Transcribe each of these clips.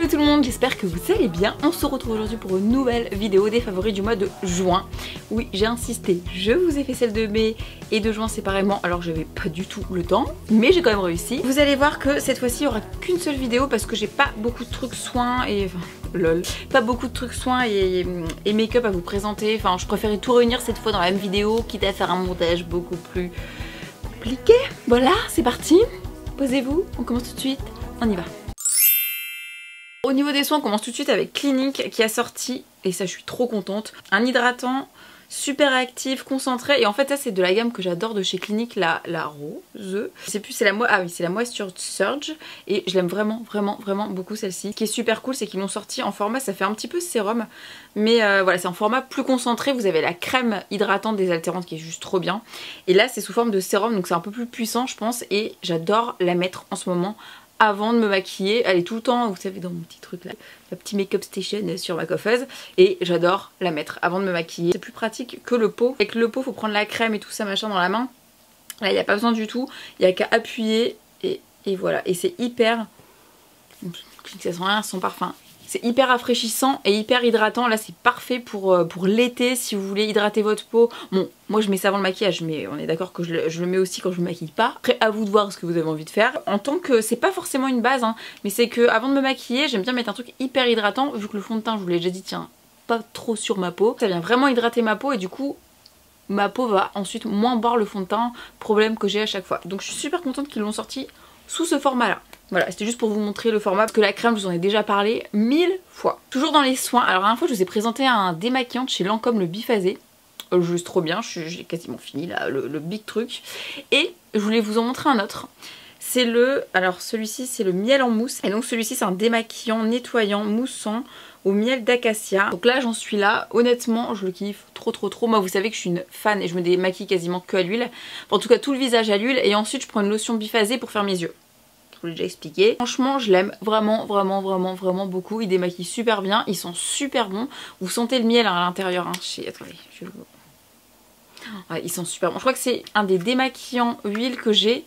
tout le monde, j'espère que vous allez bien. On se retrouve aujourd'hui pour une nouvelle vidéo des favoris du mois de juin. Oui, j'ai insisté, je vous ai fait celle de mai et de juin séparément, alors j'avais pas du tout le temps, mais j'ai quand même réussi. Vous allez voir que cette fois-ci il n'y aura qu'une seule vidéo parce que j'ai pas beaucoup de trucs soins et... Enfin, lol. Pas beaucoup de trucs soins et make-up à vous présenter. Enfin, je préférais tout réunir cette fois dans la même vidéo, quitte à faire un montage beaucoup plus compliqué. Voilà, c'est parti. Posez-vous, on commence tout de suite, on y va. Au niveau des soins, on commence tout de suite avec Clinique qui a sorti, et ça je suis trop contente, un hydratant super actif, concentré, et en fait ça c'est de la gamme que j'adore de chez Clinique, la rose. Je sais plus, c'est la Moisture Surge, et je l'aime vraiment beaucoup celle-ci. Ce qui est super cool, c'est qu'ils l'ont sorti en format, ça fait un petit peu sérum, mais voilà, c'est en format plus concentré. Vous avez la crème hydratante désaltérante qui est juste trop bien, et là c'est sous forme de sérum, donc c'est un peu plus puissant je pense, et j'adore la mettre en ce moment avant de me maquiller. Elle est tout le temps, vous savez, dans mon petit truc là, ma petit make-up station sur ma coiffeuse, et j'adore la mettre avant de me maquiller. C'est plus pratique que le pot. Avec le pot, faut prendre la crème et tout ça machin dans la main. Là, il n'y a pas besoin du tout, il n'y a qu'à appuyer et voilà. Et c'est hyper... Ça sent rien, sans parfum. C'est hyper rafraîchissant et hyper hydratant. Là c'est parfait pour l'été si vous voulez hydrater votre peau. Bon, moi je mets ça avant le maquillage, mais on est d'accord que je le mets aussi quand je me maquille pas. Après à vous de voir ce que vous avez envie de faire. En tant que, c'est pas forcément une base hein, mais c'est que avant de me maquiller j'aime bien mettre un truc hyper hydratant. Vu que le fond de teint je vous l'ai déjà dit, tiens, pas trop sur ma peau. Ça vient vraiment hydrater ma peau et du coup ma peau va ensuite moins boire le fond de teint. Problème que j'ai à chaque fois. Donc je suis super contente qu'ils l'ont sorti sous ce format là. Voilà, c'était juste pour vous montrer le format parce que la crème, je vous en ai déjà parlé 1000 fois. Toujours dans les soins, alors la dernière fois je vous ai présenté un démaquillant de chez Lancôme, le biphasé. Juste trop bien, j'ai quasiment fini là, le big truc. Et je voulais vous en montrer un autre. C'est le, alors celui-ci c'est le miel en mousse. Et donc celui-ci c'est un démaquillant nettoyant moussant au miel d'acacia. Donc là j'en suis là, honnêtement je le kiffe trop. Moi vous savez que je suis une fan et je me démaquille quasiment que à l'huile. En tout cas tout le visage à l'huile, et ensuite je prends une lotion biphasé pour faire mes yeux. Je vous l'ai déjà expliqué. Franchement je l'aime vraiment beaucoup. Il démaquille super bien, ils sont super bons. Vous sentez le miel à l'intérieur hein. Attendez, je vais vous... Ouais, ils sont super bons. Je crois que c'est un des démaquillants huile que j'ai.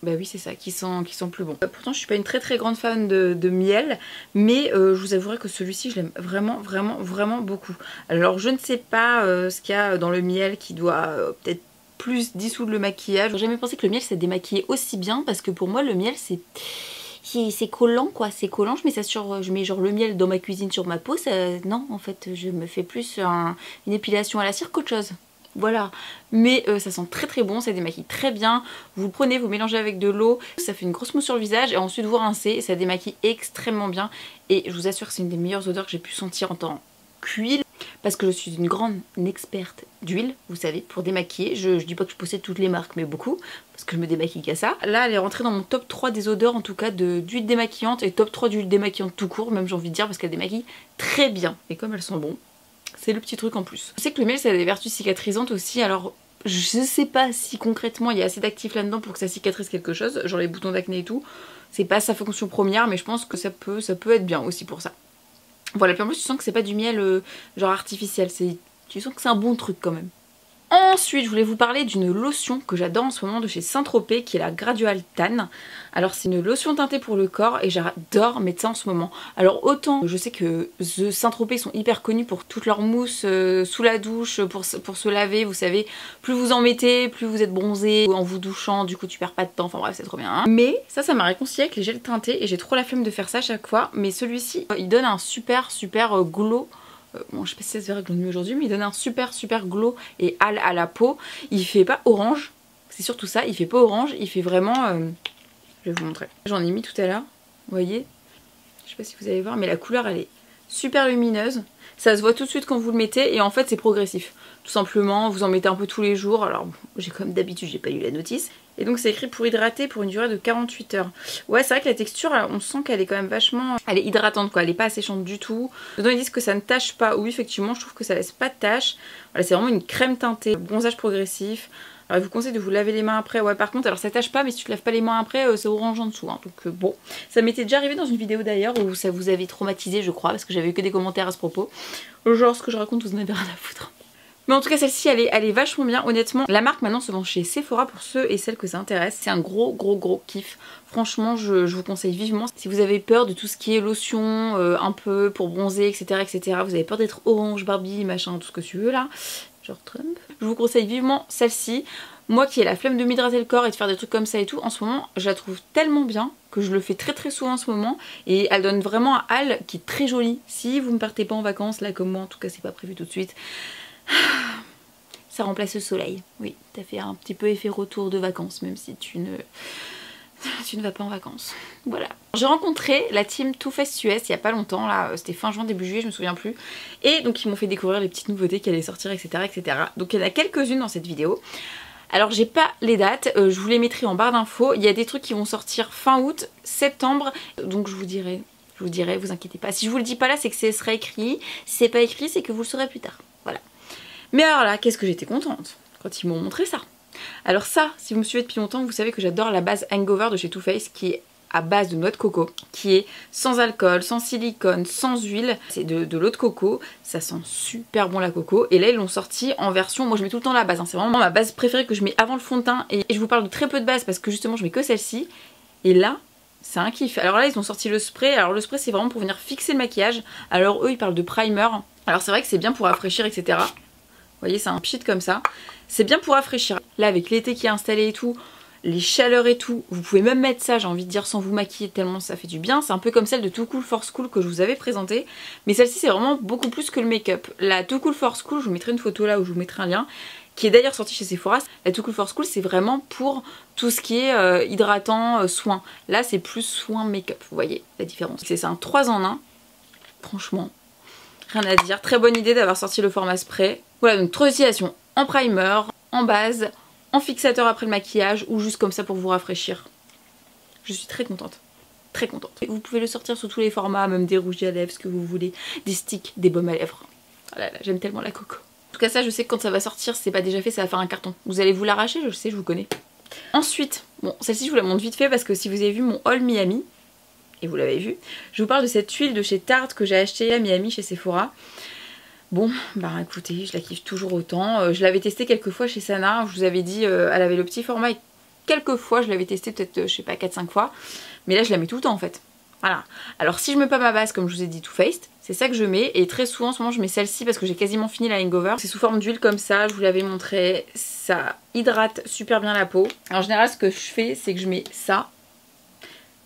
Bah oui c'est ça, qui sont plus bons. Pourtant je suis pas une très grande fan de miel, mais je vous avouerai que celui-ci je l'aime vraiment beaucoup. Alors je ne sais pas ce qu'il y a dans le miel qui doit peut-être plus dissoudre le maquillage. J'ai jamais pensé que le miel ça démaquillait aussi bien, parce que pour moi le miel c'est collant quoi, c'est collant. Je mets ça sur, je mets genre le miel dans ma cuisine sur ma peau, ça, non en fait je me fais plus une épilation à la cire qu'autre chose. Voilà, mais ça sent très bon, ça démaquille très bien. Vous le prenez, vous mélangez avec de l'eau, ça fait une grosse mousse sur le visage et ensuite vous rincez, ça démaquille extrêmement bien. Et je vous assure que c'est une des meilleures odeurs que j'ai pu sentir en tant qu'huile, parce que je suis une grande experte d'huile, vous savez, pour démaquiller. Je dis pas que je possède toutes les marques, mais beaucoup, parce que je me démaquille qu'à ça. Là elle est rentrée dans mon top 3 des odeurs en tout cas d'huile démaquillante, et top 3 d'huile démaquillante tout court même j'ai envie de dire, parce qu'elle démaquille très bien. Et comme elles sont bonnes, c'est le petit truc en plus. Je sais que le miel ça a des vertus cicatrisantes aussi, alors je sais pas si concrètement il y a assez d'actifs là-dedans pour que ça cicatrise quelque chose, genre les boutons d'acné et tout. C'est pas sa fonction première, mais je pense que ça peut être bien aussi pour ça. Voilà, puis en plus tu sens que c'est pas du miel genre artificiel, tu sens que c'est un bon truc quand même. Ensuite je voulais vous parler d'une lotion que j'adore en ce moment de chez Saint-Tropez, qui est la Gradual Tan. Alors c'est une lotion teintée pour le corps et j'adore mettre ça en ce moment. Alors autant je sais que Saint-Tropez sont hyper connus pour toutes leurs mousses sous la douche pour se laver, vous savez, plus vous en mettez plus vous êtes bronzé en vous douchant, du coup tu perds pas de temps, enfin bref c'est trop bien hein. Mais ça m'a réconcilié avec les gels teintés et j'ai trop la flemme de faire ça à chaque fois. Mais celui-ci il donne un super glow. Bon je sais pas si ça se verra avec le nuit aujourd'hui, mais il donne un super glow et hâle à la peau. Il fait pas orange, c'est surtout ça, il fait pas orange, il fait vraiment... je vais vous montrer. J'en ai mis tout à l'heure, vous voyez. Je sais pas si vous allez voir, mais la couleur elle est super lumineuse. Ça se voit tout de suite quand vous le mettez et en fait c'est progressif. Tout simplement, vous en mettez un peu tous les jours. Alors j'ai comme d'habitude, j'ai pas lu la notice. Et donc c'est écrit pour hydrater pour une durée de 48 heures. Ouais c'est vrai que la texture, on sent qu'elle est quand même vachement... Elle est hydratante quoi, elle est pas asséchante du tout. Dedans ils disent que ça ne tache pas. Oui effectivement je trouve que ça laisse pas de tache. Voilà, c'est vraiment une crème teintée, bronzage progressif. Alors je vous conseille de vous laver les mains après. Ouais par contre alors ça tâche pas, mais si tu te laves pas les mains après c'est orange en dessous hein. Donc bon, ça m'était déjà arrivé dans une vidéo d'ailleurs où ça vous avait traumatisé je crois, parce que j'avais eu que des commentaires à ce propos. Genre ce que je raconte vous en avez rien à foutre. Mais en tout cas celle-ci elle est vachement bien honnêtement. La marque maintenant se vend chez Sephora pour ceux et celles que ça intéresse. C'est un gros kiff. Franchement je vous conseille vivement. Si vous avez peur de tout ce qui est lotion, un peu pour bronzer etc. Vous avez peur d'être orange, Barbie, machin, tout ce que tu veux là. Genre Trump. Je vous conseille vivement celle-ci. Moi qui ai la flemme de m'hydrater le corps et de faire des trucs comme ça et tout, en ce moment je la trouve tellement bien que je le fais très souvent en ce moment. Et elle donne vraiment un hâle qui est très joli. Si vous ne partez pas en vacances, là comme moi en tout cas c'est pas prévu tout de suite. Ça remplace le soleil. Oui, t'as fait un petit peu effet retour de vacances même si tu ne vas pas en vacances. Voilà. J'ai rencontré la team Too Faced US il y a pas longtemps, là c'était fin juin, début juillet, je me souviens plus. Et donc ils m'ont fait découvrir les petites nouveautés qui allaient sortir, etc. Donc il y en a quelques-unes dans cette vidéo. Alors j'ai pas les dates, je vous les mettrai en barre d'infos. Il y a des trucs qui vont sortir fin août, septembre, donc je vous dirai, vous inquiétez pas. Si je vous le dis pas là, c'est que ce sera écrit. Si c'est pas écrit, c'est que vous le saurez plus tard. Voilà. Mais alors là, qu'est-ce que j'étais contente quand ils m'ont montré ça. Alors ça, si vous me suivez depuis longtemps, vous savez que j'adore la base Hangover de chez Too Faced qui est à base de noix de coco, qui est sans alcool, sans silicone, sans huile. C'est de l'eau de coco, ça sent super bon la coco. Et là ils l'ont sorti en version, moi je mets tout le temps la base, hein. C'est vraiment ma base préférée que je mets avant le fond de teint. Et je vous parle de très peu de base parce que justement je mets que celle-ci. Et là, c'est un kiff. Alors là ils ont sorti le spray, alors le spray c'est vraiment pour venir fixer le maquillage. Alors eux ils parlent de primer, alors c'est vrai que c'est bien pour rafraîchir etc. Vous voyez c'est un pchit comme ça. C'est bien pour rafraîchir. Là avec l'été qui est installé et tout, les chaleurs et tout, vous pouvez même mettre ça, j'ai envie de dire, sans vous maquiller tellement ça fait du bien. C'est un peu comme celle de Too Cool for School que je vous avais présentée. Mais celle-ci c'est vraiment beaucoup plus que le make-up. La Too Cool for School, je vous mettrai une photo là où je vous mettrai un lien, qui est d'ailleurs sortie chez Sephora. La Too Cool for School c'est vraiment pour tout ce qui est hydratant, soin. Là c'est plus soin make-up, vous voyez la différence. C'est un 3 en 1, franchement, rien à dire. Très bonne idée d'avoir sorti le format spray. Voilà donc 3 utilisations, en primer, en base, en fixateur après le maquillage ou juste comme ça pour vous rafraîchir. Je suis très contente. Très contente. Vous pouvez le sortir sous tous les formats, même des rouges à lèvres, ce que vous voulez, des sticks, des baumes à lèvres. Oh là là, j'aime tellement la coco. En tout cas ça je sais que quand ça va sortir, si c'est pas déjà fait, ça va faire un carton. Vous allez vous l'arracher, je sais, je vous connais. Ensuite, bon celle-ci je vous la montre vite fait parce que si vous avez vu mon haul Miami, et vous l'avez vu, je vous parle de cette huile de chez Tarte que j'ai achetée à Miami chez Sephora. Bon, bah écoutez, je la kiffe toujours autant. Je l'avais testée quelques fois chez Sana. Je vous avais dit, elle avait le petit format et quelques fois, je l'avais testée peut-être, je sais pas, 4-5 fois. Mais là, je la mets tout le temps en fait. Voilà. Alors si je mets pas ma base, comme je vous ai dit, Too Faced, c'est ça que je mets. Et très souvent, en ce moment, je mets celle-ci parce que j'ai quasiment fini la Hangover. C'est sous forme d'huile comme ça, je vous l'avais montré. Ça hydrate super bien la peau. En général, ce que je fais, c'est que je mets ça.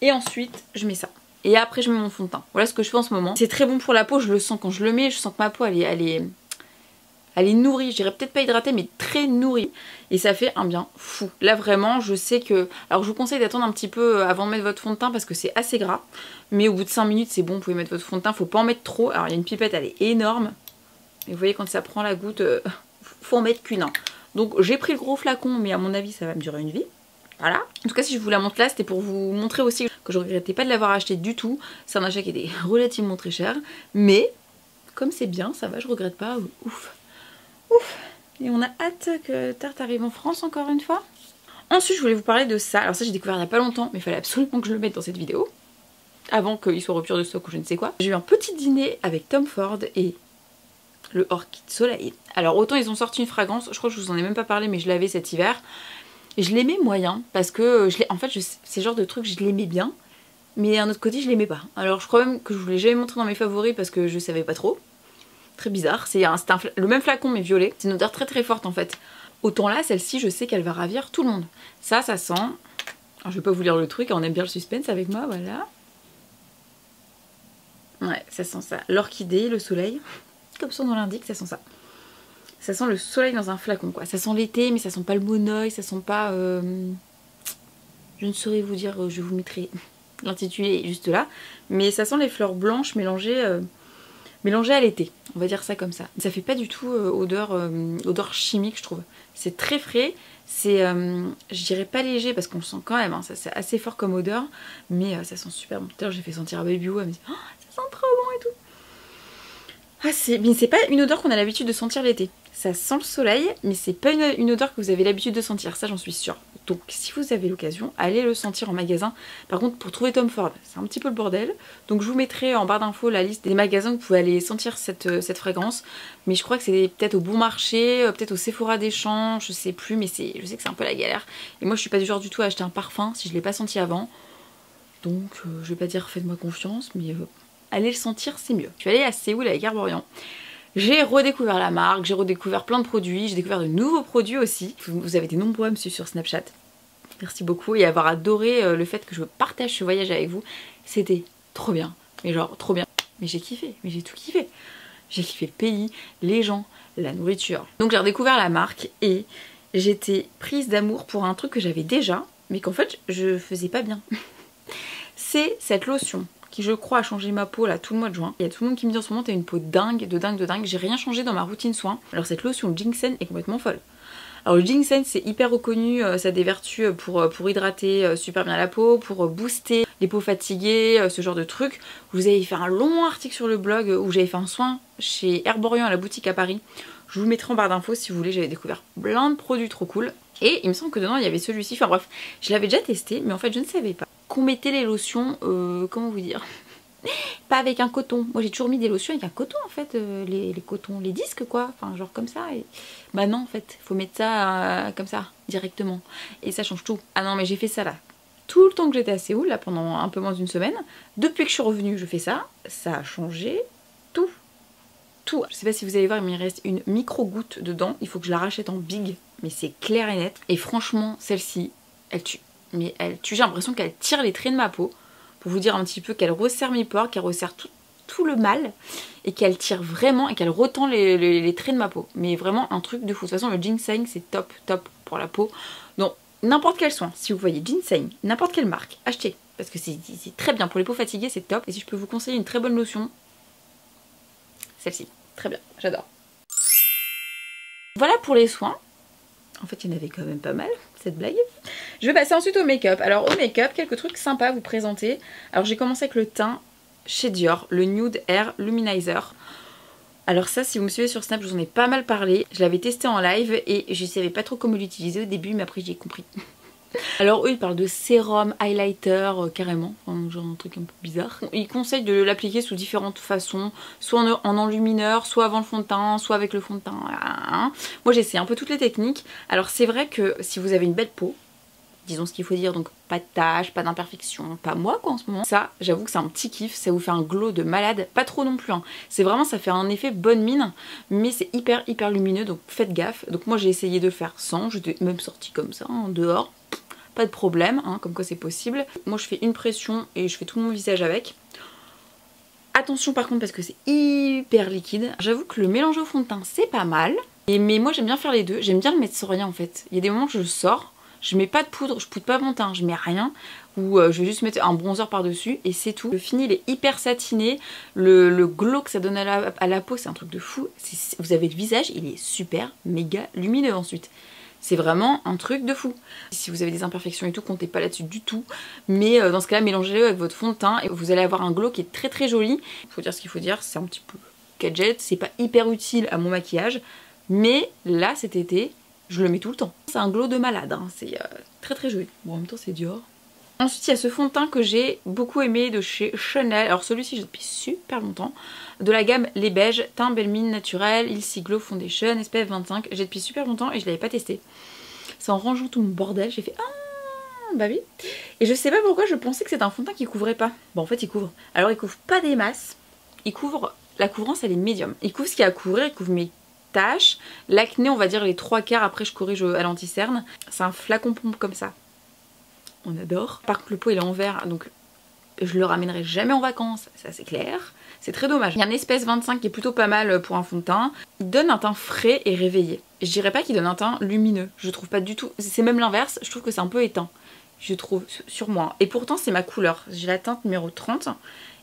Et ensuite, je mets ça. Et après je mets mon fond de teint. Voilà ce que je fais en ce moment. C'est très bon pour la peau, je le sens quand je le mets, je sens que ma peau elle est nourrie. Je dirais peut-être pas hydratée mais très nourrie. Et ça fait un bien fou. Là vraiment je sais que... Alors je vous conseille d'attendre un petit peu avant de mettre votre fond de teint parce que c'est assez gras. Mais au bout de 5 minutes c'est bon, vous pouvez mettre votre fond de teint. Faut pas en mettre trop. Alors il y a une pipette, elle est énorme. Et vous voyez quand ça prend la goutte, faut en mettre qu'une. Donc j'ai pris le gros flacon mais à mon avis ça va me durer une vie. Voilà. En tout cas si je vous la montre là c'était pour vous montrer aussi que je regrettais pas de l'avoir acheté du tout. C'est un achat qui était relativement très cher. Mais comme c'est bien, ça va, je regrette pas. Ouf. Ouf. Et on a hâte que Tarte arrive en France encore une fois. Ensuite je voulais vous parler de ça. Alors ça j'ai découvert il y a pas longtemps mais il fallait absolument que je le mette dans cette vidéo. Avant qu'il soit rupture de stock ou je ne sais quoi. J'ai eu un petit dîner avec Tom Ford et le Orchid Soleil. Alors autant ils ont sorti une fragrance, je crois que je vous en ai même pas parlé mais je l'avais cet hiver. Et je l'aimais moyen parce que en fait c'est le genre de truc je l'aimais bien mais d'un autre côté je l'aimais pas. Alors je crois même que je vous l'ai jamais montré dans mes favoris parce que je savais pas trop. Très bizarre, c'est le même flacon mais violet. C'est une odeur très forte en fait. Autant là celle-ci je sais qu'elle va ravir tout le monde. Ça sent... Alors je vais pas vous lire le truc, on aime bien le suspense avec moi, voilà. Ouais ça sent ça. L'orchidée, le soleil, comme son nom l'indique ça sent ça. Ça sent le soleil dans un flacon quoi. Ça sent l'été mais ça sent pas le monoeil, ça sent pas... Je ne saurais vous dire, je vous mettrai l'intitulé juste là. Mais ça sent les fleurs blanches mélangées à l'été. On va dire ça comme ça. Ça fait pas du tout odeur chimique je trouve. C'est très frais. C'est, je dirais pas léger parce qu'on le sent quand même. Hein. Ça c'est assez fort comme odeur. Mais ça sent super bon. Tout à l'heure j'ai fait sentir à Baby Woo. Elle me dit oh, ça sent trop bon et tout. Ah, mais c'est pas une odeur qu'on a l'habitude de sentir l'été. Ça sent le soleil, mais c'est pas une odeur que vous avez l'habitude de sentir, ça j'en suis sûre. Donc si vous avez l'occasion, allez le sentir en magasin. Par contre, pour trouver Tom Ford, c'est un petit peu le bordel. Donc je vous mettrai en barre d'infos la liste des magasins où vous pouvez aller sentir cette fragrance. Mais je crois que c'est peut-être au Bon Marché, peut-être au Sephora des Champs, je sais plus, mais je sais que c'est un peu la galère. Et moi je suis pas du genre du tout à acheter un parfum si je l'ai pas senti avant. Donc je vais pas dire faites-moi confiance, mais allez le sentir, c'est mieux. Je suis allée à Séoul avec Herborian. J'ai redécouvert la marque, j'ai redécouvert plein de produits, j'ai découvert de nouveaux produits aussi. Vous avez été nombreux à me suivre sur Snapchat. Merci beaucoup et avoir adoré le fait que je partage ce voyage avec vous. C'était trop bien, mais genre trop bien. Mais j'ai kiffé, mais j'ai tout kiffé. J'ai kiffé le pays, les gens, la nourriture. Donc j'ai redécouvert la marque et j'étais prise d'amour pour un truc que j'avais déjà, mais qu'en fait je faisais pas bien. C'est cette lotion qui je crois a changé ma peau là tout le mois de juin. Il y a tout le monde qui me dit en ce moment t'as une peau dingue, de dingue, de dingue. J'ai rien changé dans ma routine soin. Alors cette lotion ginseng est complètement folle. Alors le ginseng c'est hyper reconnu, ça a des vertus pour hydrater super bien la peau, pour booster les peaux fatiguées, ce genre de trucs. Vous avez fait un long article sur le blog où j'avais fait un soin chez Herborian à la boutique à Paris. Je vous le mettrai en barre d'infos si vous voulez, j'avais découvert plein de produits trop cool. Et il me semble que dedans il y avait celui-ci, enfin bref, je l'avais déjà testé mais en fait je ne savais pas qu'on mettait les lotions, comment vous dire, pas avec un coton. Moi j'ai toujours mis des lotions avec un coton en fait, les cotons, les disques quoi, enfin genre comme ça. Et... bah non en fait, faut mettre ça comme ça, directement. Et ça change tout. Ah non mais j'ai fait ça là. Tout le temps que j'étais à Séoul, là pendant un peu moins d'une semaine, depuis que je suis revenue je fais ça, ça a changé tout. Tout. Je sais pas si vous allez voir mais il reste une micro goutte dedans, il faut que je la rachète en big, mais c'est clair et net. Et franchement celle-ci, elle tue. Mais elle tue, j'ai l'impression qu'elle tire les traits de ma peau. Pour vous dire un petit peu qu'elle resserre mes pores, qu'elle resserre tout le mal. Et qu'elle tire vraiment et qu'elle retend les traits de ma peau. Mais vraiment un truc de fou. De toute façon le ginseng c'est top, top pour la peau. Donc n'importe quel soin, si vous voyez ginseng, n'importe quelle marque, achetez. Parce que c'est très bien pour les peaux fatiguées, c'est top. Et si je peux vous conseiller une très bonne lotion, celle-ci. Très bien, j'adore. Voilà pour les soins. En fait, il y en avait quand même pas mal, cette blague. Je vais passer ensuite au make-up. Alors, au make-up, quelques trucs sympas à vous présenter. Alors, j'ai commencé avec le teint chez Dior, le Nude Air Luminizer. Alors ça, si vous me suivez sur Snap, je vous en ai pas mal parlé. Je l'avais testé en live et je savais pas trop comment l'utiliser au début, mais après j'ai compris. Alors eux ils parlent de sérum, highlighter, carrément, enfin, genre un truc un peu bizarre. Ils conseillent de l'appliquer sous différentes façons, soit en enlumineur, soit avant le fond de teint, soit avec le fond de teint. Moi j'essaie un peu toutes les techniques. Alors c'est vrai que si vous avez une belle peau, disons ce qu'il faut dire, donc pas de taches, pas d'imperfections, pas moi quoi en ce moment. Ça, j'avoue que c'est un petit kiff, ça vous fait un glow de malade, pas trop non plus. Hein. C'est vraiment, ça fait un effet bonne mine, mais c'est hyper lumineux, donc faites gaffe. Donc moi j'ai essayé de le faire sans, j'étais même sortie comme ça, hein, dehors. Pas de problème, hein, comme quoi c'est possible. Moi je fais une pression et je fais tout mon visage avec. Attention par contre parce que c'est hyper liquide. J'avoue que le mélange au fond de teint c'est pas mal. Mais moi j'aime bien faire les deux. J'aime bien le mettre sur rien en fait. Il y a des moments que je sors, je mets pas de poudre, je poudre pas mon teint, je mets rien. Ou je vais juste mettre un bronzer par dessus et c'est tout. Le fini il est hyper satiné. Le glow que ça donne à la peau c'est un truc de fou. Vous avez le visage, il est super méga lumineux ensuite. C'est vraiment un truc de fou. Si vous avez des imperfections et tout, comptez pas là-dessus du tout. Mais dans ce cas-là, mélangez-le avec votre fond de teint et vous allez avoir un glow qui est très joli. Il faut dire ce qu'il faut dire, c'est un petit peu gadget. C'est pas hyper utile à mon maquillage. Mais là, cet été, je le mets tout le temps. C'est un glow de malade, hein. C'est très joli. Bon, en même temps, c'est Dior. Ensuite, il y a ce fond de teint que j'ai beaucoup aimé de chez Chanel. Alors celui-ci, j'ai depuis super longtemps. De la gamme Les Beiges, teint belle mine naturel, Ilsi Glow Foundation, SPF 25. J'ai depuis super longtemps et je l'avais pas testé. C'est en rangeant tout mon bordel, j'ai fait ah bah oui. Et je sais pas pourquoi je pensais que c'était un fond de teint qui couvrait pas. Bon en fait il couvre. Alors il couvre pas des masses. Il couvre, la couvrance elle est médium. Il couvre ce qu'il y a à couvrir, il couvre mes taches. L'acné on va dire les 3/4, après je corrige à l'anti-cerne. C'est un flacon pompe comme ça. On adore. Par contre le pot il est en verre donc je le ramènerai jamais en vacances, ça c'est clair. C'est très dommage. Il y a un espèce 25 qui est plutôt pas mal pour un fond de teint. Il donne un teint frais et réveillé. Je dirais pas qu'il donne un teint lumineux. Je trouve pas du tout. C'est même l'inverse. Je trouve que c'est un peu éteint. Je trouve sur moi. Et pourtant c'est ma couleur. J'ai la teinte numéro 30.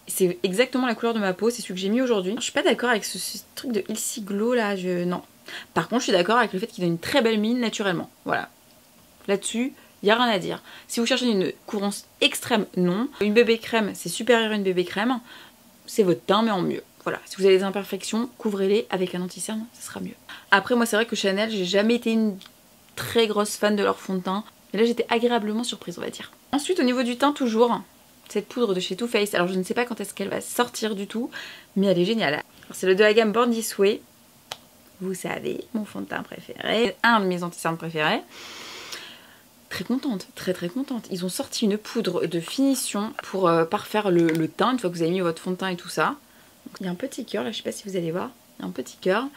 C'est exactement la couleur de ma peau. C'est celui que j'ai mis aujourd'hui. Je suis pas d'accord avec ce truc de Ilsi Glow là. Non. Par contre je suis d'accord avec le fait qu'il donne une très belle mine naturellement. Voilà. Là-dessus. Il n'y a rien à dire. Si vous cherchez une couvrance extrême, non. Une bébé crème, c'est supérieur à une bébé crème. C'est votre teint, mais en mieux. voilà, si vous avez des imperfections, couvrez-les avec un anti-cerne, ça sera mieux. Après moi c'est vrai que Chanel, j'ai jamais été une très grosse fan de leur fond de teint. Mais là j'étais agréablement surprise on va dire. Ensuite au niveau du teint toujours, cette poudre de chez Too Faced. Alors je ne sais pas quand est-ce qu'elle va sortir du tout, mais elle est géniale. C'est le de la gamme Born This Way. Vous savez, mon fond de teint préféré, un de mes anti-cernes préférés. Très contente, très contente. Ils ont sorti une poudre de finition pour parfaire le teint une fois que vous avez mis votre fond de teint et tout ça. Donc, il y a un petit cœur là, je sais pas si vous allez voir. Il y a un petit cœur.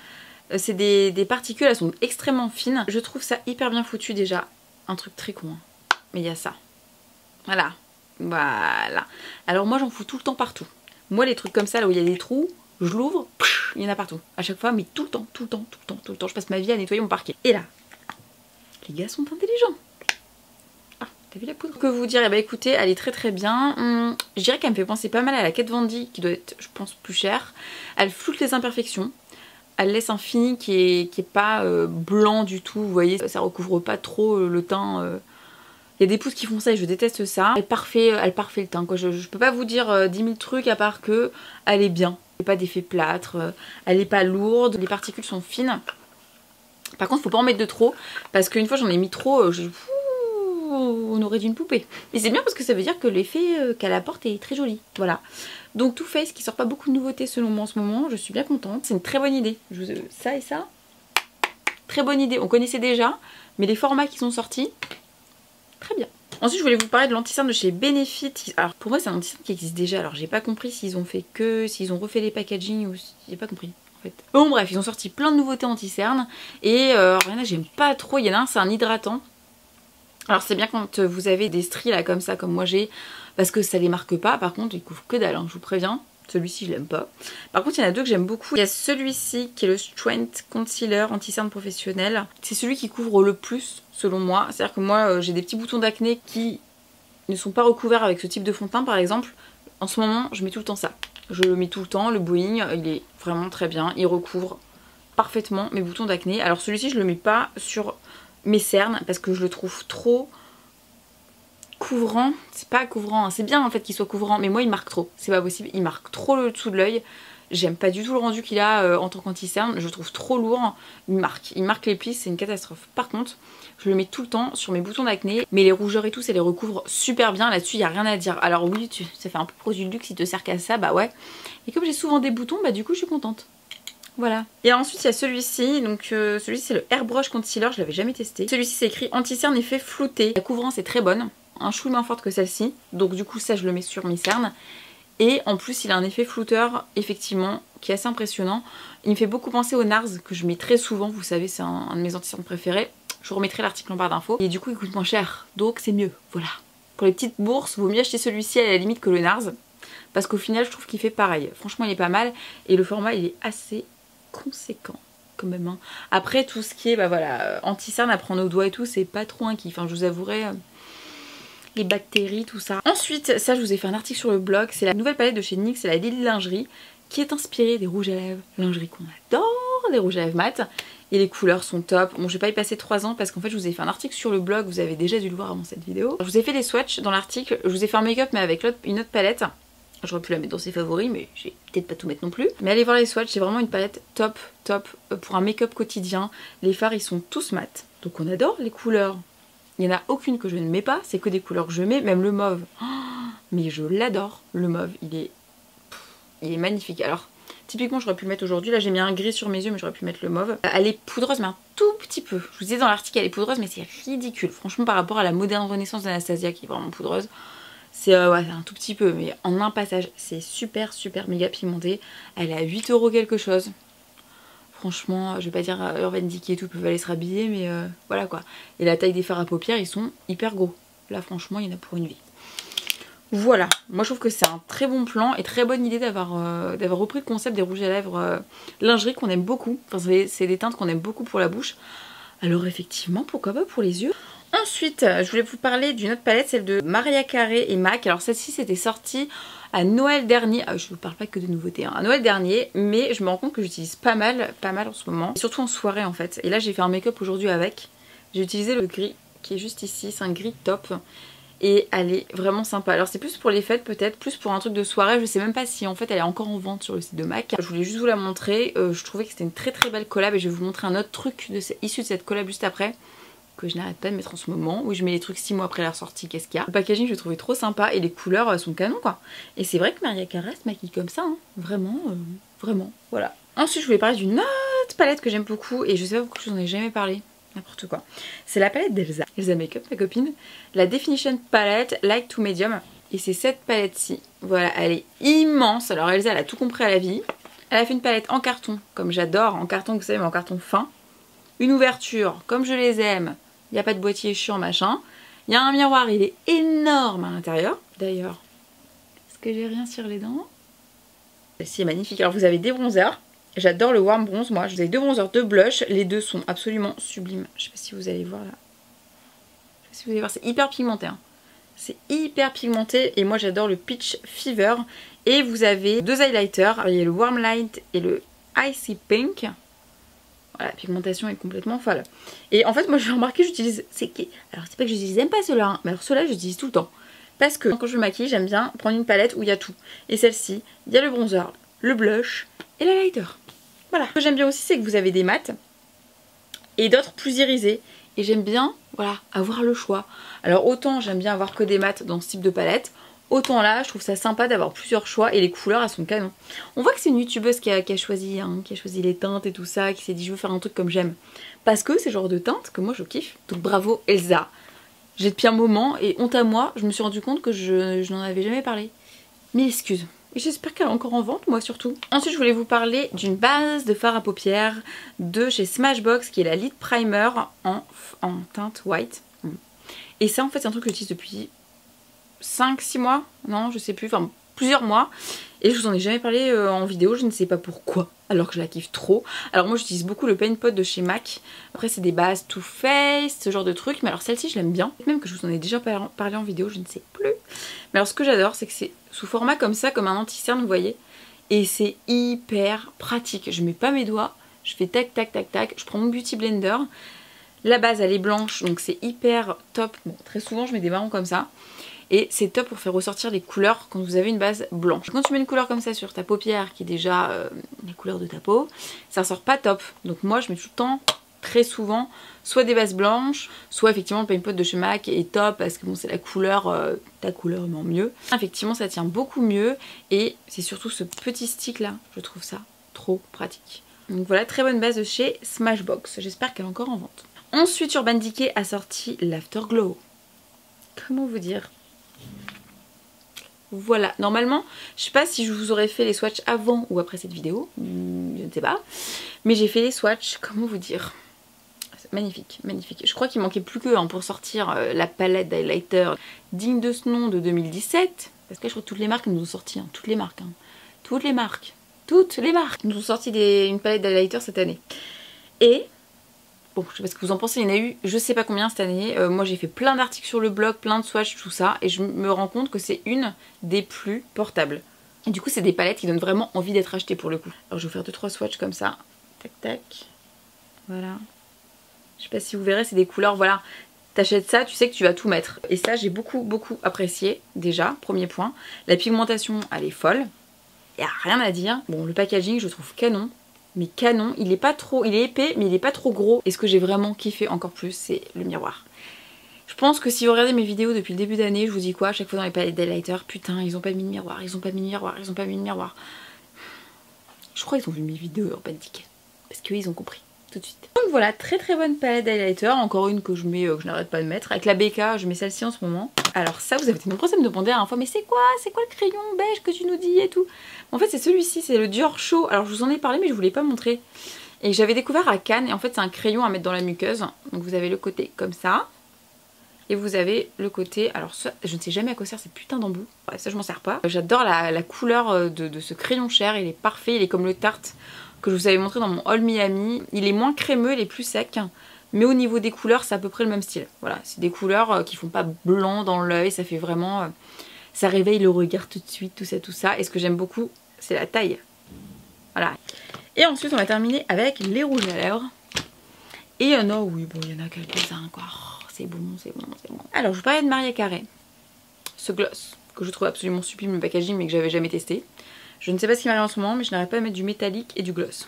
C'est des particules, elles sont extrêmement fines. Je trouve ça hyper bien foutu déjà. Un truc très con, hein. Mais il y a ça. Voilà. Voilà. Alors moi j'en fous tout le temps partout. Moi les trucs comme ça là où il y a des trous, je l'ouvre, il y en a partout. À chaque fois, mais tout le temps. Je passe ma vie à nettoyer mon parquet. Et là, les gars sont intelligents. Ah, t'as vu la poudre? Que vous dire? Eh ben écoutez, elle est très bien. Je dirais qu'elle me fait penser pas mal à la Kat Von D qui doit être, je pense, plus chère. Elle floute les imperfections. Elle laisse un fini qui est pas blanc du tout. Vous voyez, ça recouvre pas trop le teint. Il y a des poudres qui font ça et je déteste ça. Elle parfait le teint quoi. Je peux pas vous dire 10 000 trucs à part que elle est bien. Elle n'a pas d'effet plâtre, elle est pas lourde, les particules sont fines. Par contre faut pas en mettre de trop parce qu'une fois j'en ai mis trop, on aurait d'une poupée. Et c'est bien parce que ça veut dire que l'effet qu'elle apporte est très joli. Voilà. Donc Too Faced qui sort pas beaucoup de nouveautés selon moi en ce moment, je suis bien contente. C'est une très bonne idée. Ça et ça, très bonne idée. On connaissait déjà, mais les formats qui sont sortis, très bien. Ensuite je voulais vous parler de l'anti-cerne de chez Benefit. Alors pour moi c'est un anti-cerne qui existe déjà. Alors j'ai pas compris s'ils ont fait s'ils ont refait les packaging ou j'ai pas compris en fait. Bon bref, ils ont sorti plein de nouveautés anti-cerne. Et rien là j'aime pas trop. Il y en a un, c'est un hydratant. Alors c'est bien quand vous avez des stries là comme ça, comme moi j'ai, parce que ça les marque pas. Par contre il couvre que dalle, hein, je vous préviens. Celui-ci je l'aime pas. Par contre il y en a deux que j'aime beaucoup. Il y a celui-ci qui est le Strength Concealer anti-cerne professionnel. C'est celui qui couvre le plus selon moi. C'est-à-dire que moi j'ai des petits boutons d'acné qui ne sont pas recouverts avec ce type de fond de teint par exemple. En ce moment je mets tout le temps ça. Je le mets tout le temps, le Boeing, il est vraiment très bien. Il recouvre parfaitement mes boutons d'acné. Alors celui-ci je le mets pas sur mes cernes parce que je le trouve trop couvrant. C'est pas couvrant, hein. C'est bien en fait qu'il soit couvrant, mais moi il marque trop. C'est pas possible, il marque trop le dessous de l'œil. J'aime pas du tout le rendu qu'il a en tant qu'anti-cerne, je le trouve trop lourd. Il marque les plis, c'est une catastrophe. Par contre, je le mets tout le temps sur mes boutons d'acné, mais les rougeurs et tout, ça les recouvre super bien. Là-dessus, il n'y a rien à dire. Alors oui, ça fait un peu produit de luxe, il te sert qu'à ça, bah ouais. Et comme j'ai souvent des boutons, bah du coup, je suis contente. Voilà. Et ensuite, il y a celui-ci. Donc celui-ci, c'est le Airbrush Concealer, je l'avais jamais testé. Celui-ci, c'est écrit anti-cerne effet flouté. La couvrance est très bonne, un chouille moins forte que celle-ci. Donc du coup, ça, je le mets sur mes cernes. Et en plus il a un effet flouteur effectivement qui est assez impressionnant. Il me fait beaucoup penser au NARS que je mets très souvent, vous savez c'est un de mes anti-cernes préférés. Je vous remettrai l'article en barre d'infos. Et du coup il coûte moins cher, donc c'est mieux, voilà. Pour les petites bourses, vaut mieux acheter celui-ci à la limite que le NARS. Parce qu'au final je trouve qu'il fait pareil. Franchement il est pas mal et le format il est assez conséquent quand même. Hein. Après tout ce qui est bah voilà, anti-cerne à prendre au doigt et tout, c'est pas trop un kiff. Enfin, je vous avouerai... les bactéries, tout ça. Ensuite, ça je vous ai fait un article sur le blog, c'est la nouvelle palette de chez NYX, c'est la Lily Lingerie, qui est inspirée des rouges à lèvres lingerie qu'on adore, des rouges à lèvres mat. Et les couleurs sont top. Bon, je vais pas y passer 3 ans parce qu'en fait je vous ai fait un article sur le blog, vous avez déjà dû le voir avant cette vidéo. Je vous ai fait des swatchs dans l'article, je vous ai fait un make-up mais avec une autre palette. J'aurais pu la mettre dans ses favoris mais j'ai peut-être pas tout mettre non plus. Mais allez voir les swatchs, c'est vraiment une palette top pour un make-up quotidien. Les fards ils sont tous mat, donc on adore les couleurs. Il n'y en a aucune que je ne mets pas, c'est que des couleurs que je mets, même le mauve. Oh, mais je l'adore, le mauve, il est magnifique. Alors, typiquement, j'aurais pu le mettre aujourd'hui. Là, j'ai mis un gris sur mes yeux, mais j'aurais pu mettre le mauve. Elle est poudreuse, mais un tout petit peu. Je vous disais dans l'article, elle est poudreuse, mais c'est ridicule. Franchement, par rapport à la moderne renaissance d'Anastasia, qui est vraiment poudreuse, c'est ouais, un tout petit peu, mais en un passage, c'est super méga pigmenté. Elle est à 8 € quelque chose. Franchement, je vais pas dire Urban Decay et tout, peuvent aller se rhabiller, mais voilà quoi. Et la taille des fards à paupières, ils sont hyper gros. Là, franchement, il y en a pour une vie. Voilà, moi je trouve que c'est un très bon plan et très bonne idée d'avoir repris le concept des rouges à lèvres lingerie qu'on aime beaucoup. Enfin, c'est des teintes qu'on aime beaucoup pour la bouche. Alors effectivement, pourquoi pas pour les yeux. Ensuite, je voulais vous parler d'une autre palette, celle de Maria Carey et MAC. Alors celle-ci, c'était sortie à Noël dernier. Je vous parle pas que de nouveautés, hein. À Noël dernier, mais je me rends compte que j'utilise pas mal en ce moment. Et surtout en soirée en fait. Et là, j'ai fait un make-up aujourd'hui avec. J'ai utilisé le gris qui est juste ici, c'est un gris top. et elle est vraiment sympa. Alors c'est plus pour les fêtes peut-être, plus pour un truc de soirée, je sais même pas si en fait elle est encore en vente sur le site de MAC. Je voulais juste vous la montrer, je trouvais que c'était une très belle collab et je vais vous montrer un autre truc issu de cette collab juste après, que je n'arrête pas de mettre en ce moment, où je mets les trucs 6 mois après leur sortie, qu'est-ce qu'il y a. Le packaging je le trouvais trop sympa et les couleurs sont canon quoi. Et c'est vrai que Mariah Carey se maquille comme ça, hein. Vraiment, vraiment, voilà. Ensuite je voulais parler d'une autre palette que j'aime beaucoup et je sais pas pourquoi je vous en ai jamais parlé. N'importe quoi. C'est la palette d'Elsa. Elsa Makeup, ma copine. La Definition Palette Light to Medium. Et c'est cette palette-ci. Voilà, elle est immense. Alors Elsa, elle a tout compris à la vie. Elle a fait une palette en carton, comme j'adore. En carton, vous savez, mais en carton fin. Une ouverture, comme je les aime. Il n'y a pas de boîtier chiant, machin. Il y a un miroir, il est énorme à l'intérieur. D'ailleurs, est-ce que j'ai rien sur les dents? Celle-ci est magnifique. Alors vous avez des bronzers. J'adore le warm bronze, moi. Je vous ai 2 bronzers, 2 blushs. Les deux sont absolument sublimes. Je sais pas si vous allez voir là. Je sais pas si vous allez voir, c'est hyper pigmenté. Hein. C'est hyper pigmenté. Et moi, j'adore le Peach Fever. Et vous avez 2 highlighters. Alors, il y a le Warm Light et le Icy Pink. Voilà, la pigmentation est complètement folle. Et en fait, moi, j'ai remarqué, j'utilise... Alors, c'est pas que j'utilise même pas ceux-là. Hein, mais alors, ceux-là, j'utilise tout le temps. Parce que quand je me maquille, j'aime bien prendre une palette où il y a tout. Et celle-ci, il y a le bronzer, le blush et le highlighter. Voilà. Ce que j'aime bien aussi, c'est que vous avez des mats et d'autres plus irisés. Et j'aime bien, voilà, avoir le choix. Alors autant j'aime bien avoir que des mats dans ce type de palette, autant là, je trouve ça sympa d'avoir plusieurs choix et les couleurs, elles sont canon. On voit que c'est une youtubeuse qui a choisi les teintes et tout ça, qui s'est dit je veux faire un truc comme j'aime. Parce que c'est le genre de teinte que moi je kiffe. Donc bravo Elsa. J'ai depuis un moment et honte à moi, je me suis rendu compte que je n'en avais jamais parlé. Mille excuses. Et j'espère qu'elle est encore en vente, moi surtout. Ensuite, je voulais vous parler d'une base de fard à paupières de chez Smashbox, qui est la Lid Primer en teinte white. Et ça, en fait, c'est un truc que j'utilise depuis 5-6 mois. Non, je sais plus. Enfin, plusieurs mois. Et je vous en ai jamais parlé en vidéo, je ne sais pas pourquoi. Alors que je la kiffe trop. Alors moi, j'utilise beaucoup le Paint Pot de chez MAC. Après, c'est des bases Too Faced, ce genre de trucs. Mais alors celle-ci, je l'aime bien. Même que je vous en ai déjà parlé en vidéo, je ne sais plus. Mais alors ce que j'adore, c'est que c'est sous format comme ça, comme un anti-cerne, vous voyez. Et c'est hyper pratique. Je mets pas mes doigts, je fais tac tac tac tac. Je prends mon Beauty Blender. La base, elle est blanche, donc c'est hyper top. Bon, très souvent, je mets des marrons comme ça. Et c'est top pour faire ressortir les couleurs quand vous avez une base blanche. Quand tu mets une couleur comme ça sur ta paupière, qui est déjà les couleurs de ta peau, ça ressort pas top. Donc moi, je mets tout le temps, très souvent, soit des bases blanches, soit effectivement le Paint Pot de chez MAC est top parce que bon, c'est la couleur, ta couleur mais en mieux. Effectivement, ça tient beaucoup mieux et c'est surtout ce petit stick là, je trouve ça trop pratique. Donc voilà, très bonne base de chez Smashbox. J'espère qu'elle est encore en vente. Ensuite, Urban Decay a sorti l'Afterglow. Comment vous dire ? Voilà, normalement, je sais pas si je vous aurais fait les swatchs avant ou après cette vidéo, je ne sais pas. Mais j'ai fait les swatchs, comment vous dire, magnifique, magnifique. Je crois qu'il manquait plus que pour sortir la palette d'highlighter digne de ce nom de 2017. Parce que je crois que toutes les marques nous ont sorti, hein, toutes les marques nous ont sorti une palette d'highlighter cette année. Et... bon, je sais pas ce que vous en pensez, il y en a eu je sais pas combien cette année. Moi j'ai fait plein d'articles sur le blog, plein de swatchs, tout ça. Et je me rends compte que c'est une des plus portables. Et du coup c'est des palettes qui donnent vraiment envie d'être achetées pour le coup. Alors je vais vous faire 2-3 swatchs comme ça. Tac tac. Voilà. Je sais pas si vous verrez, c'est des couleurs, voilà. T'achètes ça, tu sais que tu vas tout mettre. Et ça j'ai beaucoup apprécié déjà, premier point. La pigmentation elle est folle. Y a rien à dire. Bon, le packaging je trouve canon. Mais canon, il est pas trop, il est épais mais il est pas trop gros. Et ce que j'ai vraiment kiffé encore plus, c'est le miroir. Je pense que si vous regardez mes vidéos depuis le début d'année, je vous dis quoi à chaque fois dans les palettes d'highlighter, putain ils ont pas mis de miroir, ils ont pas mis de miroir, ils ont pas mis de miroir. Je crois qu'ils ont vu mes vidéos Urban Decay. Parce qu'ils ont compris tout de suite. Donc voilà, très bonne palette d'highlighter, encore une que je mets, que je n'arrête pas de mettre. Avec la BK, je mets celle-ci en ce moment. Alors ça, vous avez été nombreux à me demander la dernière fois, mais c'est quoi le crayon beige que tu nous dis et tout. En fait c'est celui-ci, c'est le Dior Show. Alors je vous en ai parlé mais je vous l'ai pas montré. Et j'avais découvert à Cannes et en fait c'est un crayon à mettre dans la muqueuse. Donc vous avez le côté comme ça. Et vous avez le côté, alors ça, je ne sais jamais à quoi sert cette putain d'embout. Ouais, ça je m'en sers pas. J'adore la couleur de ce crayon cher, il est parfait, il est comme le Tarte que je vous avais montré dans mon haul Miami. Il est moins crémeux, il est plus sec. Mais au niveau des couleurs, c'est à peu près le même style. Voilà, c'est des couleurs qui font pas blanc dans l'œil, ça fait vraiment... ça réveille le regard tout de suite, tout ça. Et ce que j'aime beaucoup, c'est la taille. Voilà. Et ensuite, on va terminer avec les rouges à lèvres. Et il y en a, oui, bon, il y en a quelques-uns, quoi. Oh, c'est bon. Alors, je vous parlais de Mariah Carey. ce gloss que je trouve absolument sublime le packaging mais que j'avais jamais testé. Je ne sais pas ce qui m'arrive en ce moment mais je n'arrive pas à mettre du métallique et du gloss.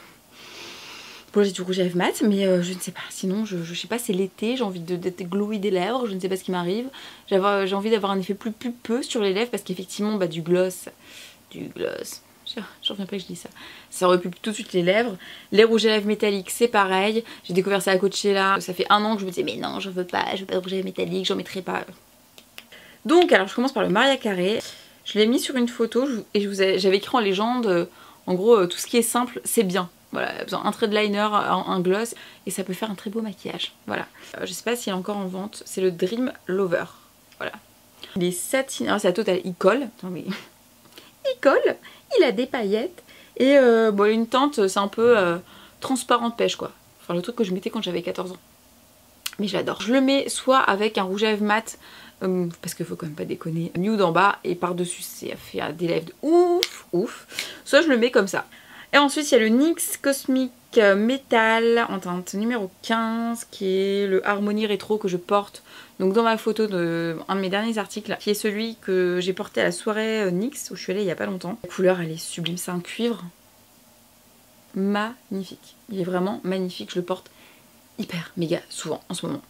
Bon, j'ai du rouge à lèvres mat, mais je ne sais pas. Sinon, je sais pas, c'est l'été, j'ai envie d'être glowy des lèvres, je ne sais pas ce qui m'arrive. J'ai envie d'avoir un effet plus pulpeux sur les lèvres parce qu'effectivement, bah, du gloss. J'en reviens pas que je dis ça. Ça repulpe tout de suite les lèvres. Les rouges à lèvres métalliques, c'est pareil. J'ai découvert ça à Coachella. Ça fait 1 an que je me disais, mais non, je veux pas de rouge à lèvres métallique, j'en mettrai pas. Donc, alors, je commence par le Maria Carré. Je l'ai mis sur une photo et j'avais écrit en légende, en gros, tout ce qui est simple, c'est bien. Voilà, un trait de liner, un gloss et ça peut faire un très beau maquillage. Voilà. Je sais pas s'il est encore en vente. C'est le Dream Lover. Voilà. Il est satiné. Alors c'est la totale. Il colle. Attends, mais... il colle. Il a des paillettes. Et bon, une teinte, c'est un peu transparente pêche quoi. Enfin, le truc que je mettais quand j'avais 14 ans. Mais j'adore. Je le mets soit avec un rouge à lèvres mat. Parce qu'il faut quand même pas déconner. Nude en bas et par-dessus, ça fait des lèvres de ouf. Soit je le mais comme ça. Et ensuite, il y a le NYX Cosmic Metal en teinte numéro 15, qui est le Harmony Rétro que je porte donc dans ma photo de un de mes derniers articles, qui est celui que j'ai porté à la soirée NYX, où je suis allée il y a pas longtemps. La couleur, elle est sublime, c'est un cuivre magnifique. Il est vraiment magnifique, je le porte hyper méga souvent en ce moment.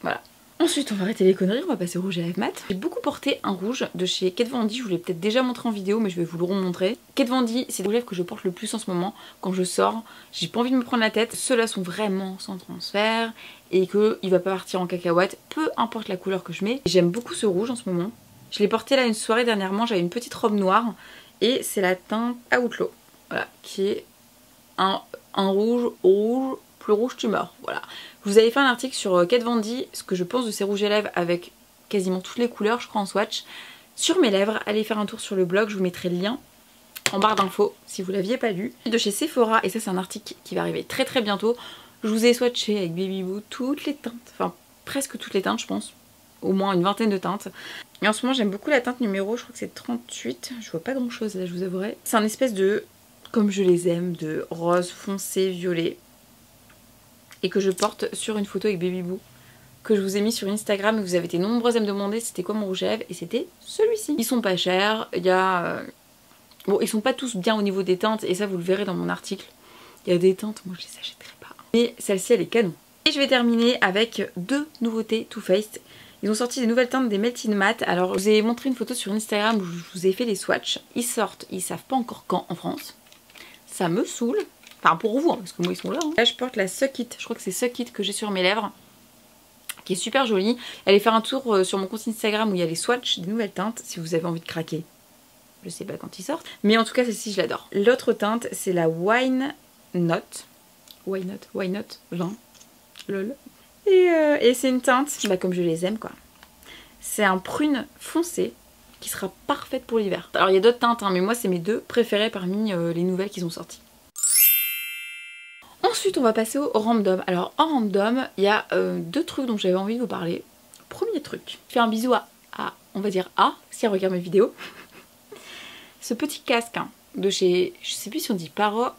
Voilà. Ensuite, on va arrêter les conneries, on va passer au rouge à lèvres mat. J'ai beaucoup porté un rouge de chez Kat Von D, je vous l'ai peut-être déjà montré en vidéo, mais je vais vous le remontrer. Kat Von D, c'est le rouge à lèvres que je porte le plus en ce moment quand je sors. J'ai pas envie de me prendre la tête. Ceux-là sont vraiment sans transfert et qu'il va pas partir en cacahuète, peu importe la couleur que je mets. J'aime beaucoup ce rouge en ce moment. Je l'ai porté là une soirée dernièrement, j'avais une petite robe noire et c'est la teinte Outlaw, voilà, qui est un rouge, plus rouge tu meurs, voilà. Je vous avais fait un article sur Kat Von D, ce que je pense de ces rouges à lèvres avec quasiment toutes les couleurs, je crois en swatch, sur mes lèvres. Allez faire un tour sur le blog, je vous mettrai le lien en barre d'infos si vous l'aviez pas lu. De chez Sephora, et ça c'est un article qui va arriver très bientôt, je vous ai swatché avec Baby Boo toutes les teintes, enfin presque toutes les teintes je pense, au moins une vingtaine de teintes. Et en ce moment j'aime beaucoup la teinte numéro, je crois que c'est 38, je vois pas grand chose là je vous avouerai. C'est un espèce de, comme je les aime, de rose foncé, violet. Et que je porte sur une photo avec Baby Boo que je vous ai mis sur Instagram et vous avez été nombreuses à me demander c'était quoi mon rouge à lèvres et c'était celui-ci. Ils sont pas chers, il y a... Bon, ils sont pas tous bien au niveau des teintes et ça vous le verrez dans mon article. Il y a des teintes, moi je les achèterai pas. Mais celle-ci elle est canon. Et je vais terminer avec 2 nouveautés Too Faced. Ils ont sorti des nouvelles teintes des Melting Matte. Alors je vous ai montré une photo sur Instagram où je vous ai fait les swatchs. Ils sortent, ils savent pas encore quand en France. Ça me saoule. Enfin pour vous, hein, parce que moi ils sont là. Hein. Là je porte la Suck It, je crois que c'est Suck It que j'ai sur mes lèvres. Qui est super jolie. Allez faire un tour sur mon compte Instagram où il y a les swatchs des nouvelles teintes si vous avez envie de craquer. Je sais pas quand ils sortent. Mais en tout cas celle-ci je l'adore. L'autre teinte c'est la Wine Note. Why Not vin. Lol. Et c'est une teinte, bah, comme je les aime quoi. C'est un prune foncé qui sera parfaite pour l'hiver. Alors il y a d'autres teintes hein, mais moi c'est mes 2 préférées parmi les nouvelles qu'ils ont sorties. Ensuite on va passer au random. Alors en random il y a 2 trucs dont j'avais envie de vous parler. Premier truc, je fais un bisou à on va dire A si elle regarde mes vidéos. Ce petit casque hein, de chez, je sais plus si on dit Parrot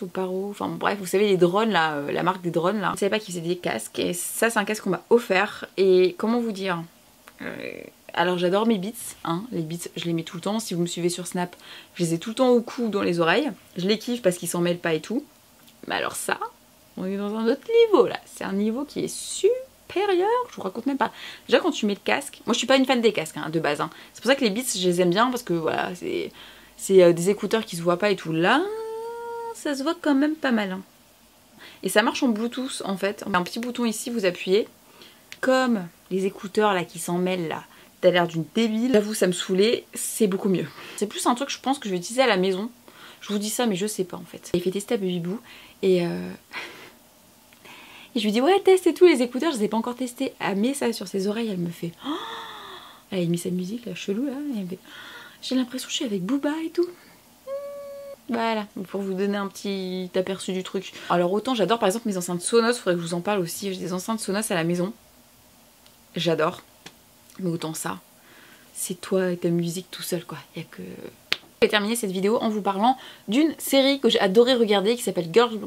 ou Paro, enfin bref vous savez les drones là, la marque des drones là. Je savais pas qu'ils faisaient des casques et ça c'est un casque qu'on m'a offert et comment vous dire, alors j'adore mes beats, hein. Les beats je les mets tout le temps, si vous me suivez sur Snap je les ai tout le temps au cou ou dans les oreilles. Je les kiffe parce qu'ils s'en mêlent pas et tout. Mais alors ça, on est dans un autre niveau là. C'est un niveau qui est supérieur, je vous raconte même pas. Déjà quand tu mets le casque, moi je suis pas une fan des casques hein, de base. Hein. C'est pour ça que les Beats je les aime bien parce que voilà, c'est des écouteurs qui se voient pas et tout. Là, ça se voit quand même pas mal. Hein. Et ça marche en Bluetooth en fait. Un petit bouton ici, vous appuyez. Comme les écouteurs là qui s'en mêlent là. T'as l'air d'une débile. J'avoue ça me saoulait, c'est beaucoup mieux. C'est plus un truc je pense que je vais utiliser à la maison. Je vous dis ça mais je sais pas en fait. J'ai fait tester à Baby Boo et je lui dis ouais teste et tout les écouteurs, je les ai pas encore testés. Elle met ça sur ses oreilles, elle me fait oh, elle a mis sa musique là chelou là, et elle me fait j'ai l'impression que je suis avec Booba et tout. Voilà, pour vous donner un petit aperçu du truc. Alors autant j'adore par exemple mes enceintes Sonos, faudrait que je vous en parle aussi, j'ai des enceintes Sonos à la maison. J'adore. Mais autant ça, c'est toi et ta musique tout seul quoi, y a que... Je vais terminer cette vidéo en vous parlant d'une série que j'ai adoré regarder qui s'appelle Girls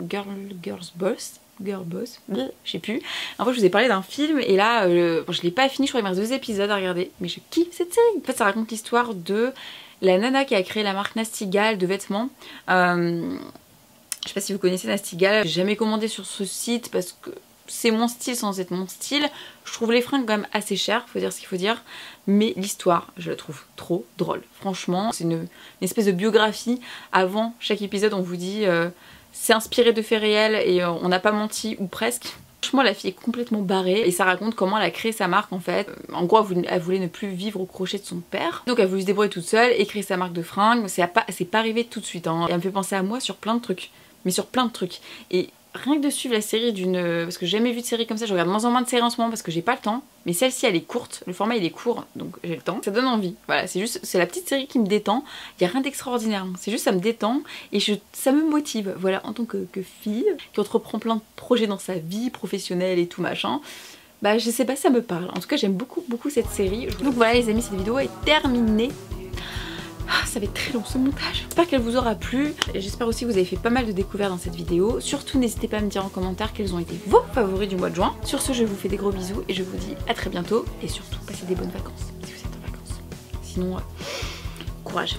Boss. Girl Boss, je sais plus. En fait je vous ai parlé d'un film et là bon, je l'ai pas fini, je crois qu'il me reste 2 épisodes à regarder, mais je kiffe cette série. En fait ça raconte l'histoire de la nana qui a créé la marque Nasty Gal de vêtements. Je sais pas si vous connaissez Nasty Gal, j'ai jamais commandé sur ce site parce que c'est mon style sans être mon style. Je trouve les fringues quand même assez chères, faut dire ce qu'il faut dire. Mais l'histoire, je la trouve trop drôle. Franchement, c'est une espèce de biographie. Avant chaque épisode, on vous dit c'est inspiré de faits réels et on n'a pas menti, ou presque. Franchement, la fille est complètement barrée et ça raconte comment elle a créé sa marque en fait. En gros, elle voulait ne plus vivre au crochet de son père. Donc elle voulait se débrouiller toute seule et créer sa marque de fringues. C'est pas arrivé tout de suite. Hein. Et elle me fait penser à moi sur plein de trucs. Mais sur plein de trucs. Et rien que de suivre la série parce que j'ai jamais vu de série comme ça, je regarde moins en moins de séries en ce moment parce que j'ai pas le temps, mais celle-ci elle est courte, le format il est court donc j'ai le temps, ça donne envie, voilà, c'est la petite série qui me détend, il y a rien d'extraordinaire, c'est juste ça me détend et ça me motive, voilà, en tant que fille qui entreprend plein de projets dans sa vie professionnelle et tout machin. Bah je sais pas, ça me parle, en tout cas j'aime beaucoup cette série. Donc voilà les amis, cette vidéo est terminée. Ça va être très long ce montage. J'espère qu'elle vous aura plu. J'espère aussi que vous avez fait pas mal de découvertes dans cette vidéo. Surtout n'hésitez pas à me dire en commentaire quels ont été vos favoris du mois de juin. Sur ce je vous fais des gros bisous et je vous dis à très bientôt. Et surtout passez des bonnes vacances si vous êtes en vacances. Sinon courage.